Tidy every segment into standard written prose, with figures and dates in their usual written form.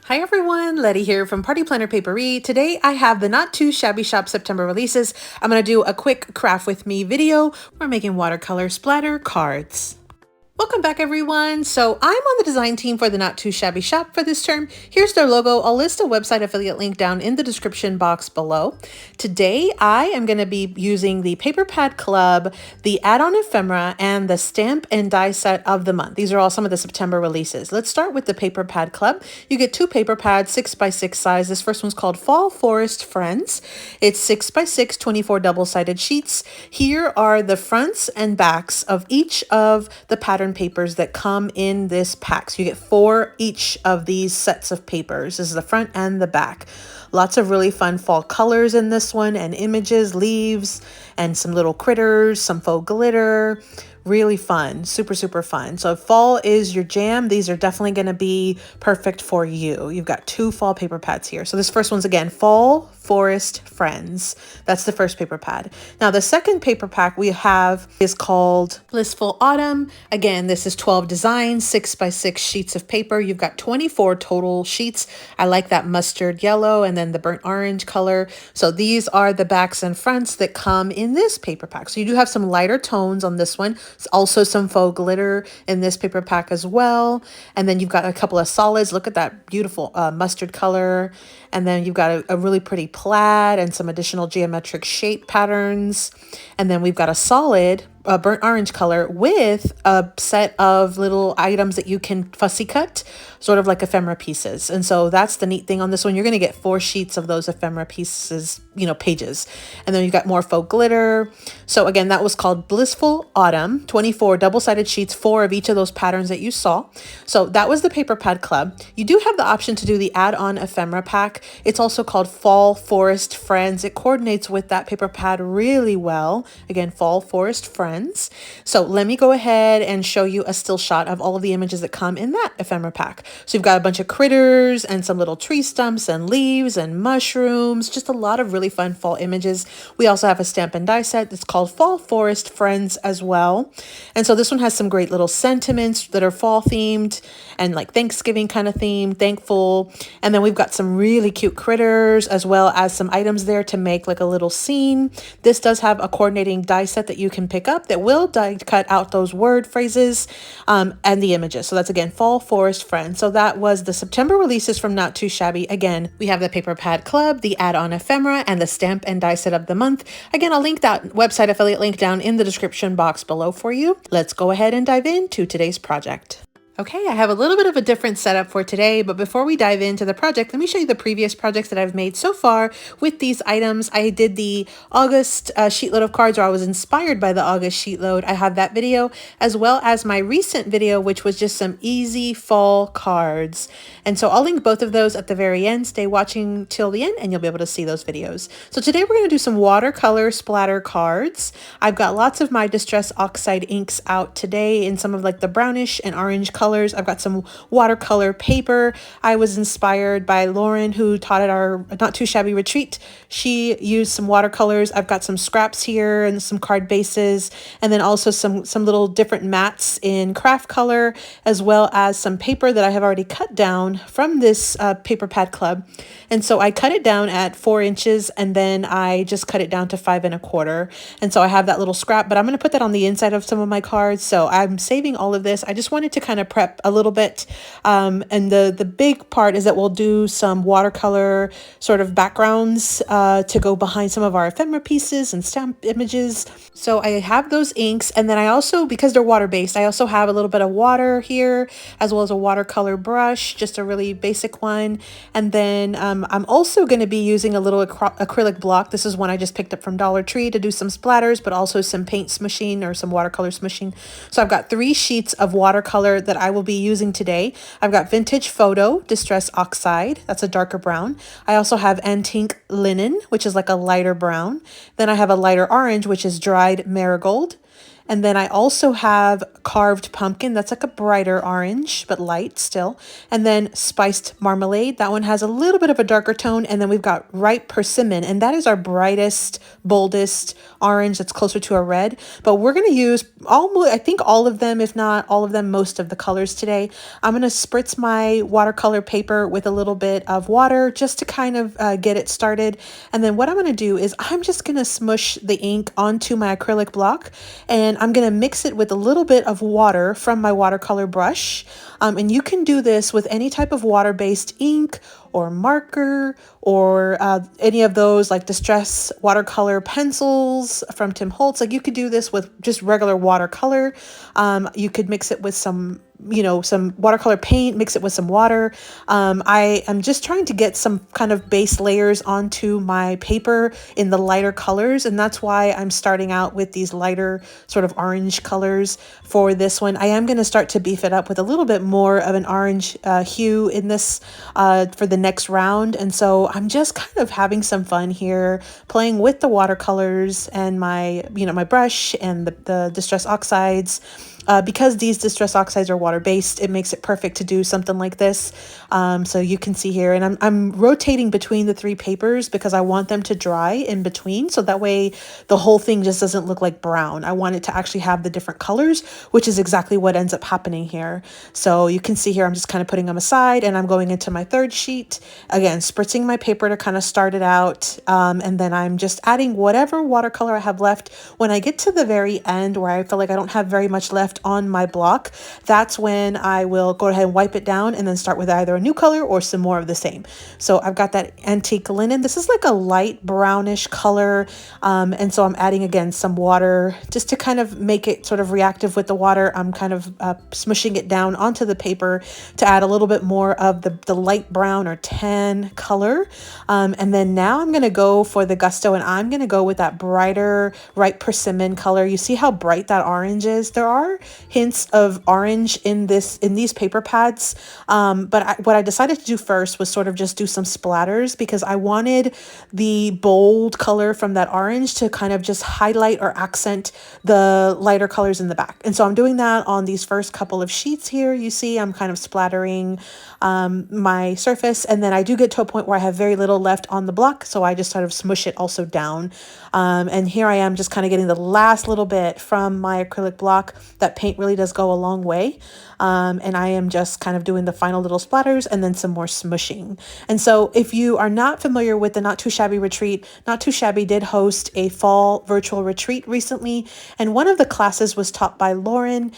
Hi everyone, Letty here from Party Planner Papery. Today I have the Not Too Shabby Shop September releases. I'm going to do a quick craft with me video. We're making watercolor splatter cards. Welcome back everyone. So I'm on the design team for the Not Too Shabby Shop for this term. Here's their logo. I'll list a website affiliate link down in the description box below. Today I am going to be using the Paper Pad Club, the add-on ephemera, and the stamp and die set of the month. These are all some of the September releases. Let's start with the Paper Pad Club. You get two paper pads, 6x6 size. This first one's called Fall Forest Friends. It's 6x6, 24 double-sided sheets. Here are the fronts and backs of each of the pattern papers that come in this pack. So you get 4 each of these sets of papers. This is the front and the back. Lots of really fun fall colors in this one, and images, leaves, and some little critters, some faux glitter. Really fun, super fun. So if fall is your jam, these are definitely going to be perfect for you. You've got 2 fall paper pads here. So this first one's again, Fall Forest Friends. That's the first paper pad. Now the second paper pack we have is called Blissful Autumn. Again, this is 12 designs, 6x6 sheets of paper. You've got 24 total sheets. I like that mustard yellow and then the burnt orange color. So these are the backs and fronts that come in this paper pack. So you do have some lighter tones on this one. It's also some faux glitter in this paper pack as well. And then you've got a couple of solids. Look at that beautiful mustard color. And then you've got a really pretty plaid and some additional geometric shape patterns. And then we've got a solid burnt orange color with a set of little items that you can fussy cut, sort of like ephemera pieces. And so that's the neat thing on this one. You're going to get 4 sheets of those ephemera pieces, pages. And then you've got more faux glitter. So again, that was called Blissful Autumn, 24 double-sided sheets, 4 of each of those patterns that you saw. So that was the Paper Pad Club. You do have the option to do the add-on ephemera pack. It's also called Fall Forest Friends. It coordinates with that paper pad really well. Again, Fall Forest Friends. So let me go ahead and show you a still shot of all of the images that come in that ephemera pack. So you've got a bunch of critters and some little tree stumps and leaves and mushrooms, just a lot of really fun fall images. We also have a stamp and die set that's called Fall Forest Friends as well. And so this one has some great little sentiments that are fall themed and like Thanksgiving kind of theme, thankful. And then we've got some really cute critters as well as some items there to make like a little scene. This does have a coordinating die set that you can pick up that will die cut out those word phrases and the images. So that's again Fall Forest Friends. So that was the September releases from Not Too Shabby. Again, we have the Paper Pad Club, the add-on ephemera, and the stamp and die set of the month. Again, I'll link that website affiliate link down in the description box below for you. Let's go ahead and dive into today's project. Okay, I have a little bit of a different setup for today, but before we dive into the project, let me show you the previous projects that I've made so far with these items. I did the August sheetload of cards, or I was inspired by the August sheetload. I have that video, as well as my recent video, which was just some easy fall cards. And so I'll link both of those at the very end. Stay watching till the end and you'll be able to see those videos. So today we're going to do some watercolor splatter cards. I've got lots of my Distress Oxide inks out today in some of like the brownish and orange colors. I've got some watercolor paper. I was inspired by Lauren, who taught at our Not Too Shabby retreat. She used some watercolors. I've got some scraps here and some card bases, and then also some little different mats in craft color, as well as some paper that I have already cut down from this Paper Pad Club. And so I cut it down at 4 inches, and then I just cut it down to 5 1/4. And so I have that little scrap, but I'm going to put that on the inside of some of my cards. So I'm saving all of this. I just wanted to kind of prep a little bit. And the big part is that we'll do some watercolor sort of backgrounds to go behind some of our ephemera pieces and stamp images. So I have those inks, and then I also, because they're water-based, I also have a little bit of water here, as well as a watercolor brush, just a really basic one. And then I'm also going to be using a little acrylic block. This is one I just picked up from Dollar Tree to do some splatters, but also some paint smooshing or some watercolor smooshing. So I've got 3 sheets of watercolor that I will be using today. I've got Vintage Photo Distress Oxide. That's a darker brown. I also have Antique Linen, which is like a lighter brown. Then I have a lighter orange, which is dried marigold. And then I also have carved pumpkin. That's like a brighter orange, but light still. And then spiced marmalade. That one has a little bit of a darker tone. And then we've got ripe persimmon. And that is our brightest, boldest orange that's closer to a red. But we're going to use almost, I think all of them, if not all of them, most of the colors today. I'm going to spritz my watercolor paper with a little bit of water just to kind of get it started. And then what I'm going to do is I'm just going to smush the ink onto my acrylic block, and I'm going to mix it with a little bit of water from my watercolor brush. And you can do this with any type of water-based ink or marker or any of those like Distress watercolor pencils from Tim Holtz. Like you could do this with just regular watercolor. You could mix it with some some watercolor paint, mix it with some water. I am just trying to get some kind of base layers onto my paper in the lighter colors. And that's why I'm starting out with these lighter sort of orange colors for this one. I am going to start to beef it up with a little bit more of an orange hue in this for the next round. And so I'm just kind of having some fun here, playing with the watercolors and my, my brush and the Distress oxides. Because these Distress oxides are water-based, it makes it perfect to do something like this. So you can see here, and I'm rotating between the three papers because I want them to dry in between. So that way the whole thing just doesn't look like brown. I want it to actually have the different colors, which is exactly what ends up happening here. So you can see here, I'm just kind of putting them aside and I'm going into my third sheet. Again, spritzing my paper to kind of start it out. And then I'm just adding whatever watercolor I have left. When I get to the very end where I feel like I don't have very much left on my block, that's when I will go ahead and wipe it down and then start with either a new color or some more of the same. So I've got that antique linen. This is like a light brownish color. And so I'm adding again some water just to kind of make it sort of reactive with the water. I'm kind of smushing it down onto the paper to add a little bit more of the light brown or tan color. And then now I'm going to go for the gusto, and I'm going to go with that brighter ripe persimmon color. You see how bright that orange is? There are hints of orange in these paper pads. But what I decided to do first was sort of just do some splatters because I wanted the bold color from that orange to kind of just highlight or accent the lighter colors in the back. And so I'm doing that on these first couple of sheets here. You see, I'm kind of splattering my surface, and then I do get to a point where I have very little left on the block, so I just sort of smush it also down. And here I am just kind of getting the last little bit from my acrylic block. That paint really does go a long way. And I am just kind of doing the final little splatters and then some more smushing. And so if you are not familiar with the Not Too Shabby retreat, Not Too Shabby did host a fall virtual retreat recently. And one of the classes was taught by Lauren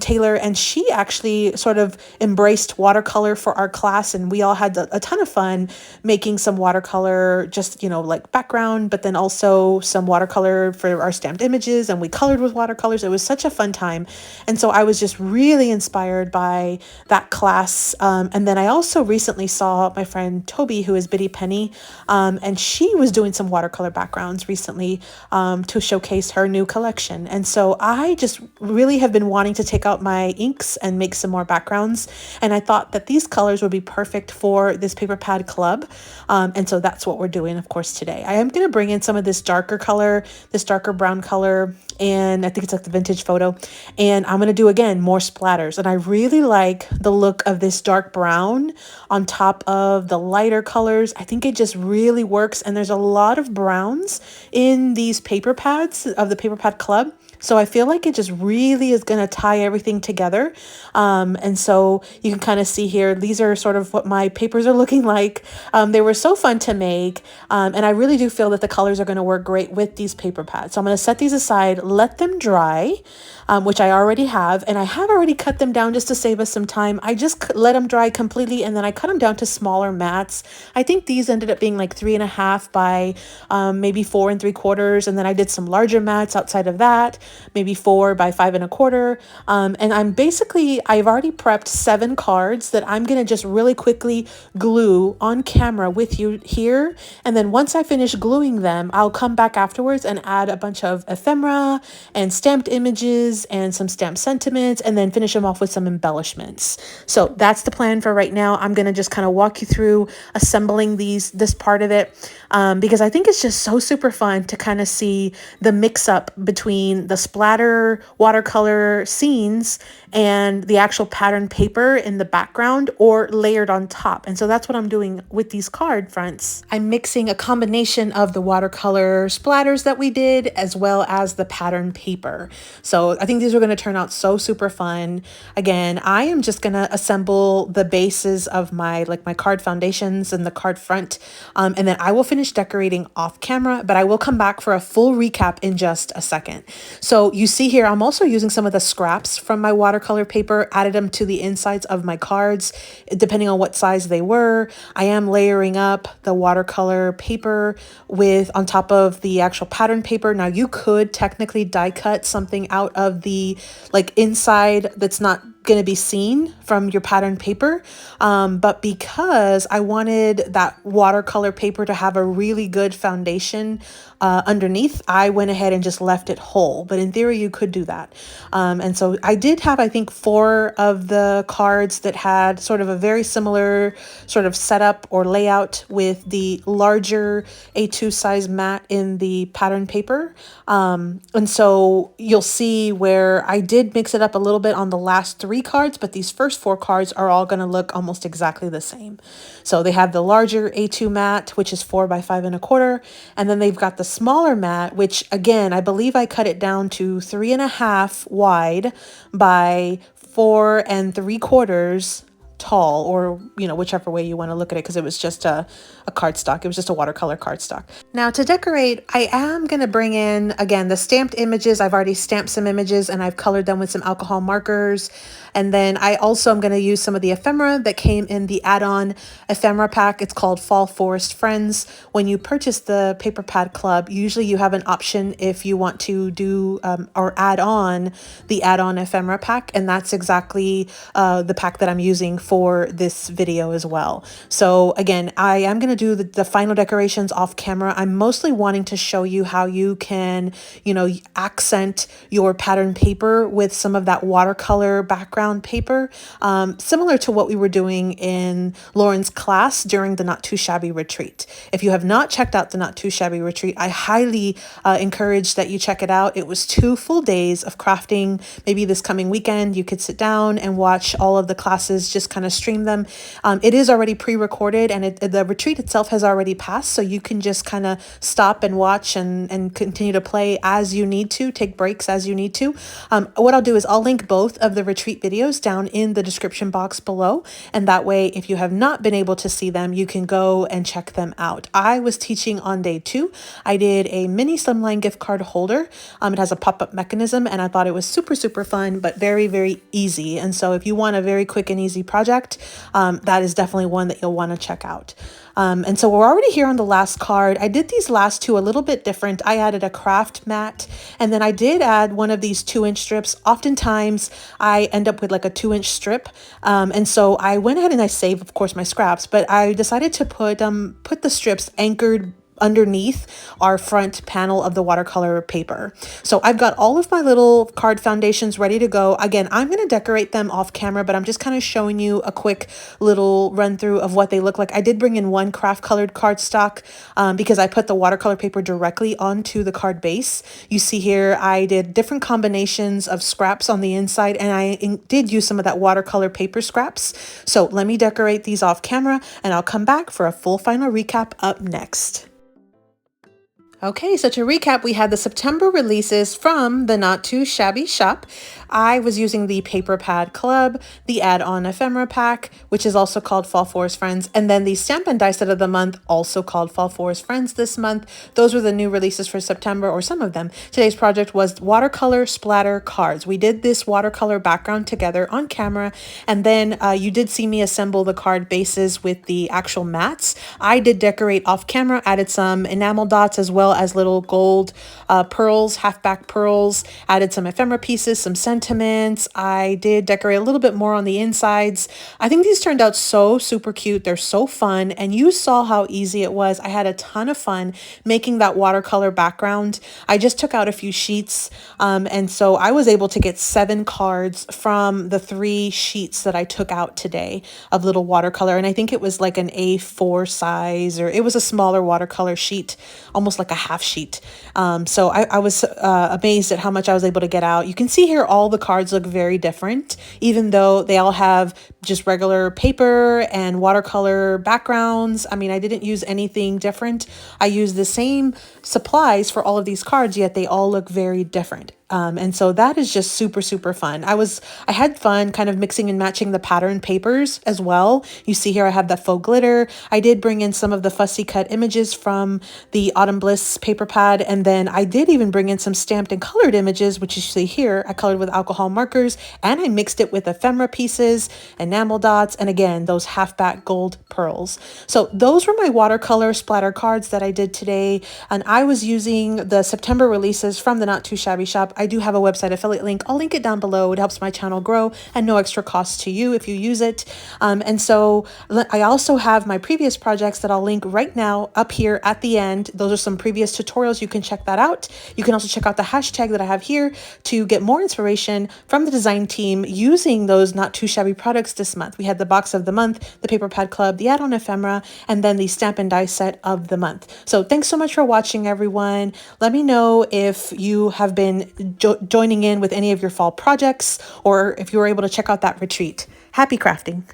Taylor, and she actually sort of embraced watercolor for our class. And we all had a ton of fun making some watercolor, just, like background, but then also some watercolor for our stamped images. And we colored with watercolors. It was such a fun time. And so I was just really inspired by that class. And then I also recently saw my friend Toby, who is Biddy Penny, and she was doing some watercolor backgrounds recently to showcase her new collection. And so I just really have been wanting to take out my inks and make some more backgrounds. And I thought that these colors would be perfect for this paper pad club. And so that's what we're doing, of course, today. I am going to bring in some of this darker color, this darker brown color, and I think it's like the vintage photo. And I'm going to do, again, more splatters. And I really like the look of this dark brown on top of the lighter colors. I think it just really works. And there's a lot of browns in these paper pads of the Paper Pad Club. So I feel like it just really is going to tie everything together. And so you can kind of see here, these are sort of what my papers are looking like. They were so fun to make. And I really do feel that the colors are going to work great with these paper pads. So I'm going to set these aside, let them dry, which I already have. And I have already cut them down just to save us some time. I just let them dry completely, and then I cut them down to smaller mats. I think these ended up being like 3.5 by maybe 4 3/4. And then I did some larger mats outside of that, maybe 4 by 5 1/4. And I've already prepped 7 cards that I'm going to just really quickly glue on camera with you here. And then once I finish gluing them, I'll come back afterwards and add a bunch of ephemera and stamped images and some stamped sentiments, and then finish them off with some embellishments. So that's the plan for right now. I'm going to just kind of walk you through assembling this part of it, because I think it's just so super fun to kind of see the mix up between the splatter watercolor scenes and the actual pattern paper in the background or layered on top. And so that's what I'm doing with these card fronts. I'm mixing a combination of the watercolor splatters that we did as well as the pattern paper. So I think these are going to turn out so super fun. Again, I am just going to assemble the bases of my card foundations and the card front. And then I will finish decorating off camera, but I will come back for a full recap in just a second. So you see here, I'm also using some of the scraps from my watercolor paper, added them to the insides of my cards, depending on what size they were. I am layering up the watercolor paper on top of the actual pattern paper. Now you could technically die cut something out of the inside that's not going to be seen from your pattern paper. But because I wanted that watercolor paper to have a really good foundation underneath, I went ahead and just left it whole. But in theory, you could do that. And so I did have, I think, 4 of the cards that had sort of a very similar sort of setup or layout with the larger A2 size mat in the pattern paper. And so you'll see where I did mix it up a little bit on the last 3 cards, but these first 4 cards are all going to look almost exactly the same. So they have the larger A2 mat, which is 4 by 5 1/4, and then they've got the smaller mat, which again, I believe I cut it down to 3.5 wide by 4 3/4 tall, or whichever way you want to look at it, because it was just a cardstock. It was just a watercolor cardstock. Now to decorate, I am going to bring in, again, the stamped images. I've already stamped some images and I've colored them with some alcohol markers. And then I also am going to use some of the ephemera that came in the add-on ephemera pack. It's called Fall Forest Friends. When you purchase the Paper Pad Club, usually you have an option if you want to do or add on the add-on ephemera pack. And that's exactly the pack that I'm using for this video as well. So again, I am going to do the final decorations off camera. I'm mostly wanting to show you how you can, accent your pattern paper with some of that watercolor background paper, similar to what we were doing in Lauren's class during the Not Too Shabby retreat. If you have not checked out the Not Too Shabby retreat, I highly encourage that you check it out. It was 2 full days of crafting. Maybe this coming weekend, you could sit down and watch all of the classes, just kind of stream them. It is already pre-recorded, and the retreat itself has already passed, so you can just kind of stop and watch and continue to play as you need to, take breaks as you need to. What I'll do is I'll link both of the retreat videos down in the description box below, and that way if you have not been able to see them, you can go and check them out. I was teaching on day 2. I did a mini slimline gift card holder. It has a pop-up mechanism, and I thought it was super fun, but very, very easy. And so if you want a very quick and easy project, that is definitely one that you'll want to check out. And so we're already here on the last card. I did these last 2 a little bit different. I added a craft mat, and then I did add one of these 2-inch strips. Oftentimes I end up with like a 2-inch strip. And so I went ahead and I saved, of course, my scraps, but I decided to put the strips anchored underneath our front panel of the watercolor paper. So I've got all of my little card foundations ready to go. Again, I'm going to decorate them off camera, but I'm just kind of showing you a quick little run through of what they look like. I did bring in 1 craft colored cardstock because I put the watercolor paper directly onto the card base. You see here, I did different combinations of scraps on the inside, and I did use some of that watercolor paper scraps. So let me decorate these off camera, and I'll come back for a full final recap up next. Okay, so to recap, we had the September releases from the Not Too Shabby shop. I was using the Paper Pad Club, the add-on ephemera pack, which is also called Fall Forest Friends, and then the Stamp and Die Set of the month, also called Fall Forest Friends this month. Those were the new releases for September, or some of them. Today's project was watercolor splatter cards. We did this watercolor background together on camera, and then you did see me assemble the card bases with the actual mats. I did decorate off camera, added some enamel dots as well as little gold pearls, half-back pearls, added some ephemera pieces, some sentiments. I did decorate a little bit more on the insides. I think these turned out so super cute. They're so fun, and you saw how easy it was. I had a ton of fun making that watercolor background. I just took out a few sheets, and so I was able to get 7 cards from the 3 sheets that I took out today of little watercolor, and I think it was like an A4 size, or it was a smaller watercolor sheet, almost like a half sheet. So I was amazed at how much I was able to get out. You can see here all the cards look very different, even though they all have just regular paper and watercolor backgrounds. I mean, I didn't use anything different. I used the same supplies for all of these cards, yet they all look very different. And so that is just super, super fun. I had fun kind of mixing and matching the pattern papers as well. You see here I have that faux glitter. I did bring in some of the fussy cut images from the Autumn Bliss paper pad. And then I did even bring in some stamped and colored images, which you see here. I colored with alcohol markers and I mixed it with ephemera pieces, enamel dots, and again, those half back gold pearls. So those were my watercolor splatter cards that I did today. And I was using the September releases from the Not Too Shabby shop. I do have a website affiliate link. I'll link it down below. It helps my channel grow and no extra cost to you if you use it. And so I also have my previous projects that I'll link right now up here at the end. Those are some previous tutorials. You can check that out. You can also check out the hashtag that I have here to get more inspiration from the design team using those Not Too Shabby products this month. We had the box of the month, the paper pad club, the add-on ephemera, and then the stamp and die set of the month. So thanks so much for watching, everyone. Let me know if you have been joining in with any of your fall projects or if you were able to check out that retreat. Happy crafting!